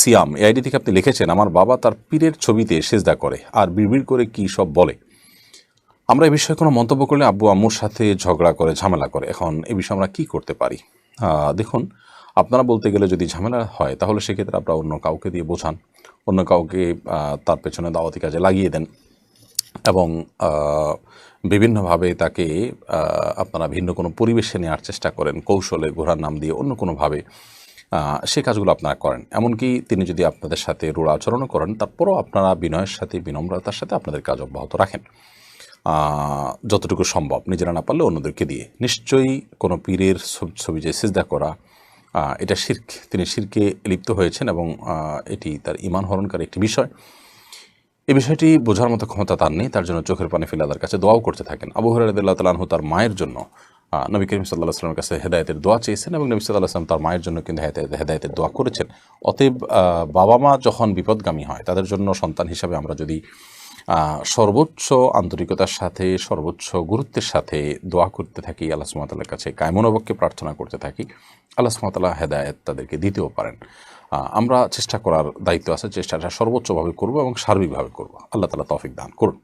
সিয়াম এই আইডি থেকে আপনি লিখেছেন, আমার বাবা তার পীরের ছবিতে সেজদা করে আর বিড়বিড় করে কী সব বলে। আমরা এই বিষয়ে কোনো মন্তব্য করলে আব্বু আম্মুর সাথে ঝগড়া করে, ঝামেলা করে। এখন এই বিষয়ে আমরা কী করতে পারি? দেখুন, আপনারা বলতে গেলে যদি ঝামেলা হয় তাহলে সেক্ষেত্রে আপনারা অন্য কাউকে দিয়ে বোঝান, অন্য কাউকে তার পেছনে দাওয়াতি কাজে লাগিয়ে দেন এবং বিভিন্নভাবে তাকে আপনারা ভিন্ন কোনো পরিবেশে নেওয়ার চেষ্টা করেন, কৌশলে, ঘোড়ার নাম দিয়ে অন্য কোনোভাবে সে কাজগুলো আপনারা করেন। এমনকি তিনি যদি আপনাদের সাথে রূঢ় আচরণও করেন, তারপরেও আপনারা বিনয়ের সাথে, বিনম্রতার সাথে আপনাদের কাজ অব্যাহত রাখেন যতটুকু সম্ভব, নিজেরা না পারলে অন্যদেরকে দিয়ে। নিশ্চয়ই কোনো পীরের ছবি যে সিজদা করা, এটা শিরক, তিনি শিরকে লিপ্ত হয়েছেন এবং এটি তার ঈমান হরণকারী একটি বিষয়। এই বিষয়টি বোঝার মতো ক্ষমতা তার নেই, তার জন্য চোখের পানি ফেলে আল্লাহর কাছে দোয়াও করতে থাকেন। আবু হুরায়রা রাদিয়াল্লাহু তাআলা আনহু তার মায়ের জন্য নবী করিম সাল্লাল্লাহু আলাইহি ওয়াসাল্লামের কাছে হেদায়েতের দোয়া চেয়েছেন এবং নবী সাল্লাল্লাহু আলাইহি ওয়াসাল্লাম তার মায়ের জন্য কিন্তু হেদায়েতের দোয়া করেছেন। অতএব বাবা মা যখন বিপদগামী হয়, তাদের জন্য সন্তান হিসাবে আমরা যদি সর্বোচ্চ আন্তরিকতার সাথে, সর্বোচ্চ গুরুত্বের সাথে দোয়া করতে থাকি, আল্লাহ সুবহানাহু ওয়া তাআলার কাছে কায়মনোবাক্যে প্রার্থনা করতে থাকি, আল্লাহ সুবহানাহু ওয়া তাআলা হেদায়েত তাদেরকে দিতেও পারেন। আমরা চেষ্টা করার দায়িত্ব আছে, চেষ্টাটা সর্বোচ্চভাবে করব এবং সার্বিকভাবে করব। আল্লাহ তাআলা তৌফিক দান করুন।